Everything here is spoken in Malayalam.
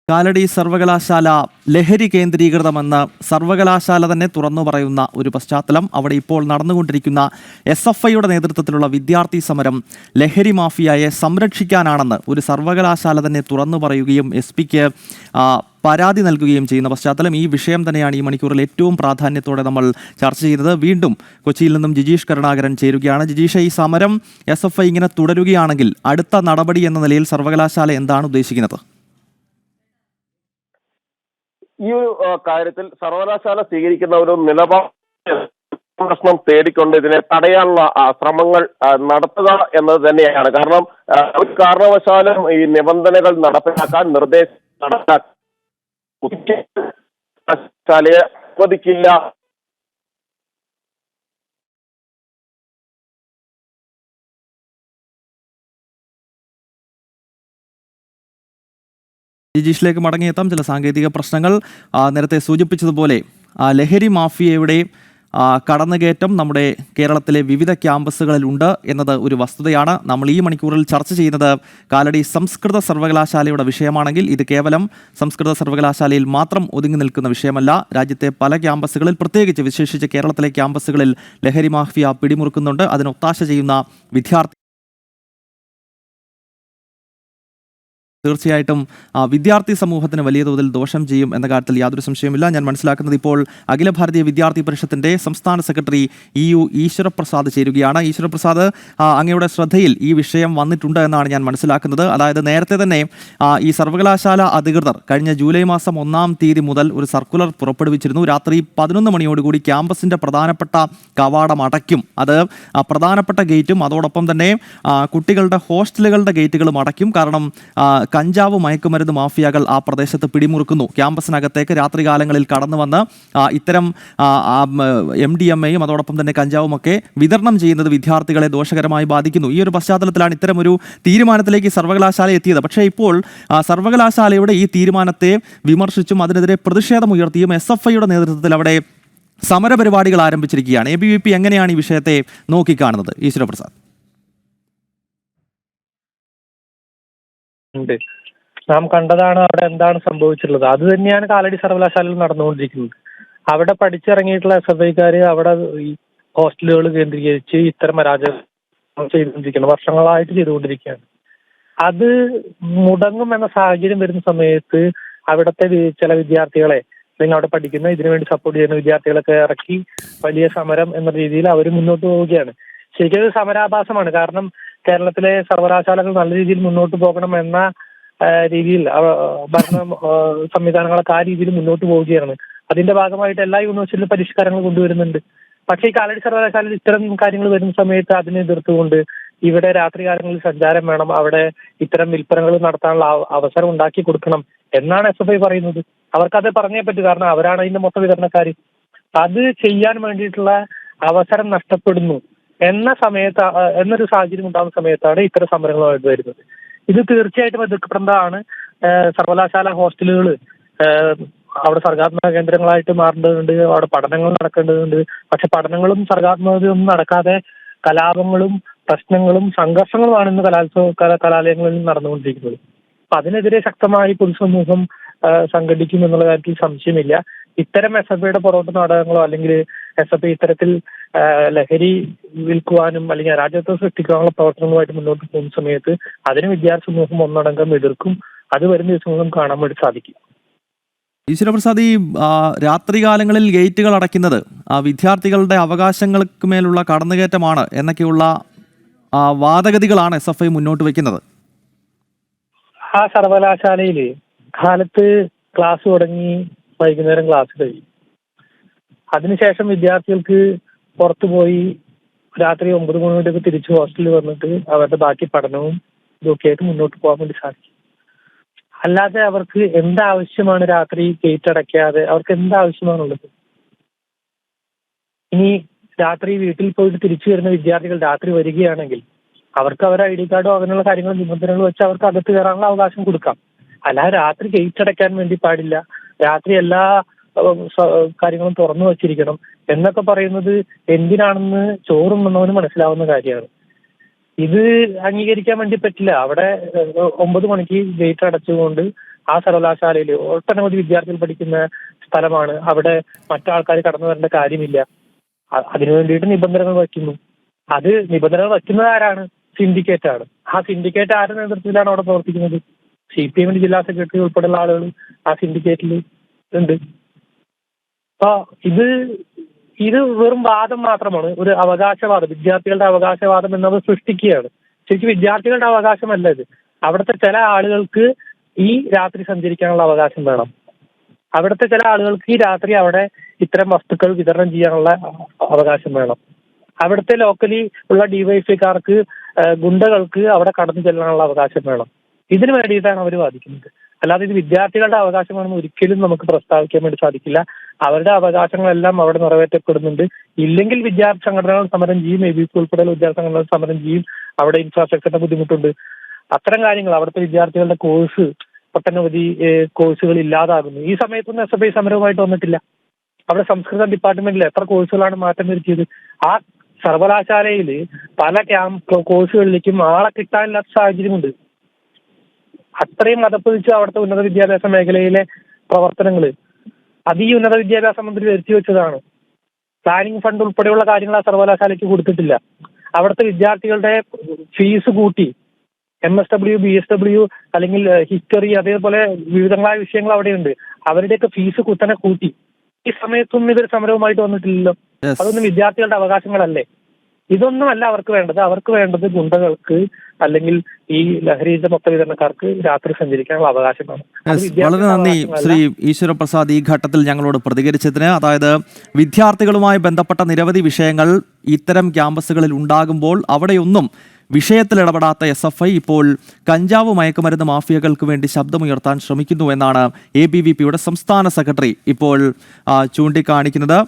കാലടി സർവകലാശാല ലഹരി കേന്ദ്രീകൃതമെന്ന് സർവകലാശാല തന്നെ തുറന്നു പറയുന്ന ഒരു പശ്ചാത്തലം. അവിടെ ഇപ്പോൾ നടന്നുകൊണ്ടിരിക്കുന്ന SFIയുടെ നേതൃത്വത്തിലുള്ള വിദ്യാർത്ഥി സമരം ലഹരി മാഫിയയെ സംരക്ഷിക്കാനാണെന്ന് ഒരു സർവകലാശാല തന്നെ തുറന്നു പറയുകയും SP-ക്ക് പരാതി നൽകുകയും ചെയ്യുന്ന പശ്ചാത്തലം. ഈ വിഷയം തന്നെയാണ് ഈ മണിക്കൂറിൽ ഏറ്റവും പ്രാധാന്യത്തോടെ നമ്മൾ ചർച്ച ചെയ്യുന്നത്. വീണ്ടും കൊച്ചിയിൽ നിന്നും ജിജീഷ് കരുണാകരൻ ചേരുകയാണ്. ജിജീഷ്, ഈ സമരം SFI ഇങ്ങനെ തുടരുകയാണെങ്കിൽ അടുത്ത നടപടി എന്ന നിലയിൽ സർവകലാശാല എന്താണ് ഉദ്ദേശിക്കുന്നത്? ഈ ഒരു കാര്യത്തിൽ സർവകലാശാല സ്വീകരിക്കുന്ന ഒരു പ്രശ്നം തേടിക്കൊണ്ട് ഇതിനെ തടയാനുള്ള ശ്രമങ്ങൾ നടത്തുക എന്നത് തന്നെയാണ്. കാരണം ഒരു കാരണവശാലും ഈ നിബന്ധനകൾ നടപ്പിലാക്കാൻ നിർദ്ദേശം സർവകലാശാലയെ അനുവദിക്കില്ല. ജിജീഷിലേക്ക് മടങ്ങിയെത്താം. ചില സാങ്കേതിക പ്രശ്നങ്ങൾ നേരത്തെ സൂചിപ്പിച്ചതുപോലെ ലഹരി മാഫിയയുടെ കടന്നുകയറ്റം നമ്മുടെ കേരളത്തിലെ വിവിധ ക്യാമ്പസുകളിൽ ഉണ്ട് എന്നത് ഒരു വസ്തുതയാണ്. നമ്മൾ ഈ മണിക്കൂറിൽ ചർച്ച ചെയ്യുന്നത് കാലടി സംസ്കൃത സർവകലാശാലയുടെ വിഷയമാണെങ്കിൽ ഇത് കേവലം സംസ്കൃത സർവകലാശാലയിൽ മാത്രം ഒതുങ്ങി നിൽക്കുന്ന വിഷയമല്ല. രാജ്യത്തെ പല ക്യാമ്പസുകളിൽ, പ്രത്യേകിച്ച് വിശേഷിച്ച് കേരളത്തിലെ ക്യാമ്പസുകളിൽ ലഹരി മാഫിയ പിടിമുറുക്കുന്നുണ്ട്. അതിന് ഒത്താശ ചെയ്യുന്ന വിദ്യാർത്ഥി തീർച്ചയായിട്ടും വിദ്യാർത്ഥി സമൂഹത്തിന് വലിയ തോതിൽ ദോഷം ചെയ്യും എന്ന കാര്യത്തിൽ യാതൊരു സംശയമില്ല. ഞാൻ മനസ്സിലാക്കുന്നത് ഇപ്പോൾ അഖില ഭാരതീയ വിദ്യാർത്ഥി പരിഷത്തിന്റെ സംസ്ഥാന സെക്രട്ടറി EU ഈശ്വരപ്രസാദ് ചേരുകയാണ്. ഈശ്വരപ്രസാദ്, അങ്ങയുടെ ശ്രദ്ധയിൽ ഈ വിഷയം വന്നിട്ടുണ്ട് എന്നാണ് ഞാൻ മനസ്സിലാക്കുന്നത്. അതായത് നേരത്തെ തന്നെ ഈ സർവകലാശാല അധികൃതർ കഴിഞ്ഞ ജൂലൈ മാസം 1-ാം തീയതി മുതൽ ഒരു സർക്കുലർ പുറപ്പെടുവിച്ചിരുന്നു. രാത്രി 11 മണിയോടുകൂടി ക്യാമ്പസിന്റെ പ്രധാനപ്പെട്ട കവാടം അടയ്ക്കും. അത് പ്രധാനപ്പെട്ട ഗേറ്റും അതോടൊപ്പം തന്നെ കുട്ടികളുടെ ഹോസ്റ്റലുകളുടെ ഗേറ്റുകളും അടയ്ക്കും. കാരണം കഞ്ചാവ് മയക്കുമരുന്ന് മാഫിയകൾ ആ പ്രദേശത്ത് പിടിമുറുക്കുന്നു. ക്യാമ്പസിനകത്തേക്ക് രാത്രികാലങ്ങളിൽ കടന്നു വന്ന് ഇത്തരം MDMAയും അതോടൊപ്പം തന്നെ കഞ്ചാവുമൊക്കെ വിതരണം ചെയ്യുന്നത് വിദ്യാർത്ഥികളെ ദോഷകരമായി ബാധിക്കുന്നു. ഈ ഒരു പശ്ചാത്തലത്തിലാണ് ഇത്തരമൊരു തീരുമാനത്തിലേക്ക് സർവകലാശാല എത്തിയത്. പക്ഷേ ഇപ്പോൾ സർവകലാശാലയുടെ ഈ തീരുമാനത്തെ വിമർശിച്ചും അതിനെതിരെ പ്രതിഷേധമുയർത്തിയും SFIയുടെ നേതൃത്വത്തിൽ അവിടെ സമരപരിപാടികൾ ആരംഭിച്ചിരിക്കുകയാണ്. ABVP എങ്ങനെയാണ് ഈ വിഷയത്തെ നോക്കിക്കാണുന്നത്? ഈശ്വരപ്രസാദ്. നാം കണ്ടതാണ് അവിടെ എന്താണ് സംഭവിച്ചിട്ടുള്ളത്. അത് തന്നെയാണ് കാലടി സർവകലാശാലയിൽ നടന്നുകൊണ്ടിരിക്കുന്നത്. അവിടെ പഠിച്ചിറങ്ങിയിട്ടുള്ള SFIക്കാര് അവിടെ ഈ ഹോസ്റ്റലുകൾ കേന്ദ്രീകരിച്ച് ഇത്തരം അരാജകം ചെയ്തുകൊണ്ടിരിക്കുകയാണ്, വർഷങ്ങളായിട്ട് ചെയ്തുകൊണ്ടിരിക്കുകയാണ്. അത് മുടങ്ങും എന്ന സാഹചര്യം വരുന്ന സമയത്ത് അവിടുത്തെ ചില വിദ്യാർത്ഥികളെ, അല്ലെങ്കിൽ അവിടെ പഠിക്കുന്ന ഇതിനുവേണ്ടി സപ്പോർട്ട് ചെയ്യുന്ന വിദ്യാർത്ഥികളൊക്കെ ഇറക്കി വലിയ സമരം എന്ന രീതിയിൽ അവർ മുന്നോട്ട് പോവുകയാണ്. ശരിക്കും അത് സമരാഭാസമാണ്. കാരണം കേരളത്തിലെ സർവകലാശാലകൾ നല്ല രീതിയിൽ മുന്നോട്ട് പോകണം എന്ന രീതിയിൽ ഭരണ സംവിധാനങ്ങളൊക്കെ ആ രീതിയിൽ മുന്നോട്ട് പോവുകയാണ്. അതിന്റെ ഭാഗമായിട്ട് എല്ലാ യൂണിവേഴ്സിറ്റിയിലും പരിഷ്കാരങ്ങൾ കൊണ്ടുവരുന്നുണ്ട്. പക്ഷേ ഈ കാലടി സർവകലാശാലയിൽ ഇത്തരം കാര്യങ്ങൾ വരുന്ന സമയത്ത് അതിനെ എതിർത്തുകൊണ്ട് ഇവിടെ രാത്രികാലങ്ങളിൽ സഞ്ചാരം വേണം, അവിടെ ഇത്തരം വിൽപ്പനകൾ നടത്താനുള്ള അവസരം ഉണ്ടാക്കി കൊടുക്കണം എന്നാണ് SFI പറയുന്നത്. അവർക്കത് പറഞ്ഞേ പറ്റൂ, കാരണം അവരാണ് അതിന്റെ മൊത്ത വിതരണക്കാർ. അത് ചെയ്യാൻ വേണ്ടിയിട്ടുള്ള അവസരം നഷ്ടപ്പെടുന്നു എന്നൊരു സാഹചര്യം ഉണ്ടാകുന്ന സമയത്താണ് ഇത്തരം സമരങ്ങളുമായിട്ട് വരുന്നത്. ഇത് തീർച്ചയായിട്ടും എതിർക്കപ്പെടേണ്ടതാണ്. സർവകലാശാല ഹോസ്റ്റലുകൾ അവിടെ സർഗാത്മക കേന്ദ്രങ്ങളായിട്ട് മാറേണ്ടതുണ്ട്, അവിടെ പഠനങ്ങൾ നടക്കേണ്ടതുണ്ട്. പക്ഷെ പഠനങ്ങളും സർഗാത്മകതയൊന്നും നടക്കാതെ കലാപങ്ങളും പ്രശ്നങ്ങളും സംഘർഷങ്ങളുമാണ് ഇന്ന് കലാലയങ്ങളിൽ നടന്നുകൊണ്ടിരിക്കുന്നത്. അപ്പൊ അതിനെതിരെ ശക്തമായി പൊതുസമൂഹം സംഘടിക്കും എന്നുള്ള കാര്യത്തിൽ സംശയമില്ല. ഇത്തരം SFIയുടെ പുറകോട്ട് നാടകങ്ങളോ അല്ലെങ്കിൽ SFI ഇത്തരത്തിൽ ലഹരി വിൽക്കുവാനും അല്ലെങ്കിൽ അരാജകത്വം സൃഷ്ടിക്കാനുള്ള പ്രവർത്തനങ്ങളുമായിട്ട് മുന്നോട്ട് പോകുന്ന സമയത്ത് അതിന് വിദ്യാർത്ഥി സമൂഹം ഒന്നടങ്കം എതിർക്കും. അത് വരും ദിവസങ്ങളും കാണാൻ വേണ്ടി സാധിക്കും. ഈശ്വരപ്രസാദ്, ഈ രാത്രികാലങ്ങളിൽ ഗേറ്റുകൾ അടയ്ക്കുന്നത് വിദ്യാർത്ഥികളുടെ അവകാശങ്ങൾക്ക് മേലുള്ള കടന്നുകയറ്റമാണ് എന്നൊക്കെയുള്ള വാദഗതികളാണ് SFI മുന്നോട്ട് വയ്ക്കുന്നത്. ആ സർവകലാശാലയിൽ കാലത്ത് ക്ലാസ് തുടങ്ങി വൈകുന്നേരം ക്ലാസ് കഴിയും. അതിനുശേഷം വിദ്യാർത്ഥികൾക്ക് പുറത്തു പോയി രാത്രി 9 മണിയോടൊക്കെ തിരിച്ച് ഹോസ്റ്റലിൽ വന്നിട്ട് അവരുടെ ബാക്കി പഠനവും ഇതൊക്കെ ആയിട്ട് മുന്നോട്ട് പോകാൻ വേണ്ടി സാധിക്കും. അല്ലാതെ അവർക്ക് എന്താവശ്യമാണ് രാത്രി ഗേറ്റ് അടയ്ക്കാതെ അവർക്ക് എന്താവശ്യമാണുള്ളത്? ഇനി രാത്രി വീട്ടിൽ പോയിട്ട് തിരിച്ചു വരുന്ന വിദ്യാർത്ഥികൾ രാത്രി വരികയാണെങ്കിൽ അവർക്ക് അവരുടെ ID കാർഡോ അങ്ങനെയുള്ള കാര്യങ്ങളും നിബന്ധനകളും വെച്ച് അവർക്ക് അകത്ത് കയറാനുള്ള അവകാശം കൊടുക്കാം. അല്ലാതെ രാത്രി ഗേറ്റ് അടയ്ക്കാൻ വേണ്ടി പാടില്ല, രാത്രി എല്ലാ കാര്യങ്ങളും തുറന്നു വച്ചിരിക്കണം എന്നൊക്കെ പറയുന്നത് എന്തിനാണെന്ന് ചോറുണ്ണുന്നവന് മനസ്സിലാവുന്ന കാര്യമാണ്. ഇത് അംഗീകരിക്കാൻ വേണ്ടി പറ്റില്ല. അവിടെ 9 മണിക്ക് ഗേറ്റ് അടച്ചുകൊണ്ട് ആ സർവകലാശാലയിൽ ഒട്ടനവധി വിദ്യാർത്ഥികൾ പഠിക്കുന്ന സ്ഥലമാണ്. അവിടെ മറ്റാൾക്കാർ കടന്നു വരേണ്ട കാര്യമില്ല. അതിനു വേണ്ടിയിട്ട് നിബന്ധനകൾ വയ്ക്കുന്നു. അത് നിബന്ധനകൾ വയ്ക്കുന്നത് ആരാണ്? സിൻഡിക്കേറ്റ് ആണ്. ആ സിൻഡിക്കേറ്റ് ആരുടെ നേതൃത്വത്തിലാണ് അവിടെ പ്രവർത്തിക്കുന്നത്? CPM ജില്ലാ സെക്രട്ടറി ഉൾപ്പെടെയുള്ള ആളുകൾ ആ സിൻഡിക്കേറ്റിൽ ഉണ്ട്. അപ്പൊ ഇത് വെറും വാദം മാത്രമാണ്, ഒരു അവകാശവാദം, വിദ്യാർത്ഥികളുടെ അവകാശവാദം എന്നത് സൃഷ്ടിക്കുകയാണ്. ശരിക്കും വിദ്യാർത്ഥികളുടെ അവകാശമല്ല ഇത്. അവിടുത്തെ ചില ആളുകൾക്ക് ഈ രാത്രി സഞ്ചരിക്കാനുള്ള അവകാശം വേണം. അവിടുത്തെ ചില ആളുകൾക്ക് ഈ രാത്രി അവിടെ ഇത്തരം വസ്തുക്കൾ വിതരണം ചെയ്യാനുള്ള അവകാശം വേണം. അവിടുത്തെ ലോക്കലി ഉള്ള ഡിവൈഎഫ്ഐക്കാർക്ക്, ഗുണ്ടകൾക്ക് അവിടെ കടന്നു ചെല്ലാനുള്ള അവകാശം വേണം. ഇതിനു വേണ്ടിയിട്ടാണ് അവർ വാദിക്കുന്നത്. അല്ലാതെ ഇത് വിദ്യാർത്ഥികളുടെ അവകാശമാണെന്ന് ഒരിക്കലും നമുക്ക് പ്രസ്താവിക്കാൻ വേണ്ടി സാധിക്കില്ല. അവരുടെ അവകാശങ്ങളെല്ലാം അവിടെ നിറവേറ്റപ്പെടുന്നുണ്ട്. ഇല്ലെങ്കിൽ വിദ്യാർത്ഥി സംഘടനകൾ സമരം ചെയ്യും, ABP ഉൾപ്പെടെയുള്ള വിദ്യാർത്ഥി സംഘടനകൾ സമരം ചെയ്യും. അവിടെ ഇൻഫ്രാസ്ട്രക്ചറിന്റെ ബുദ്ധിമുട്ടുണ്ട്. അത്തരം കാര്യങ്ങൾ, അവിടുത്തെ വിദ്യാർത്ഥികളുടെ ഒട്ടനവധി കോഴ്സുകൾ ഇല്ലാതാകുന്നു. ഈ സമയത്തൊന്നും SFI സമരവുമായിട്ട് വന്നിട്ടില്ല. അവിടെ സംസ്കൃത ഡിപ്പാർട്ട്മെന്റിൽ എത്ര കോഴ്സുകളാണ് മാറ്റം വരുത്തിയത്? ആ സർവകലാശാലയിൽ പല കോഴ്സുകളിലേക്കും ആളെ കിട്ടാനില്ലാത്ത സാഹചര്യമുണ്ട്. അത്രയും അതപ്പതിച്ച് അവിടുത്തെ ഉന്നത വിദ്യാഭ്യാസ മേഖലയിലെ പ്രവർത്തനങ്ങൾ അത് ഈ ഉന്നത വിദ്യാഭ്യാസ മന്ത്രി വരുത്തി വെച്ചതാണ്. പ്ലാനിംഗ് ഫണ്ട് ഉൾപ്പെടെയുള്ള കാര്യങ്ങൾ ആ സർവകലാശാലയ്ക്ക് കൊടുത്തിട്ടില്ല. അവിടുത്തെ വിദ്യാർത്ഥികളുടെ ഫീസ് കൂട്ടി. MSW, BSW അല്ലെങ്കിൽ ഹിസ്റ്ററി, അതേപോലെ വിവിധങ്ങളായ വിഷയങ്ങൾ അവിടെയുണ്ട്. അവരുടെയൊക്കെ ഫീസ് കുത്തനെ കൂട്ടി. ഈ സമയത്തൊന്നും ഇതൊരു സമരവുമായിട്ട് വന്നിട്ടില്ലല്ലോ. അതൊന്നും വിദ്യാർത്ഥികളുടെ അവകാശങ്ങളല്ലേ? ഇതൊന്നുമല്ല അവർക്ക് വേണ്ടത്. അവർക്ക് വേണ്ടത് ഗുണ്ടകൾക്ക് അല്ലെങ്കിൽ ഈ ലഹരിയുടെ മൊത്ത വിതരണക്കാർക്ക് രാത്രി സഞ്ചരിക്കാനുള്ള അവകാശമാണ്. വളരെ നന്ദി ശ്രീ ഈശ്വരപ്രസാദ് ഈ ഘട്ടത്തിൽ ഞങ്ങളോട് പ്രതികരിച്ചതിന്. അതായത് വിദ്യാർത്ഥികളുമായി ബന്ധപ്പെട്ട നിരവധി വിഷയങ്ങൾ ഇത്തരം ക്യാമ്പസുകളിൽ ഉണ്ടാകുമ്പോൾ അവിടെയൊന്നും വിഷയത്തിൽ ഇടപെടാത്ത SFI ഇപ്പോൾ കഞ്ചാവ് മയക്കുമരുന്ന് മാഫിയകൾക്ക് വേണ്ടി ശബ്ദമുയർത്താൻ ശ്രമിക്കുന്നു എന്നാണ് ABVP സംസ്ഥാന സെക്രട്ടറി ഇപ്പോൾ ചൂണ്ടിക്കാണിക്കുന്നത്.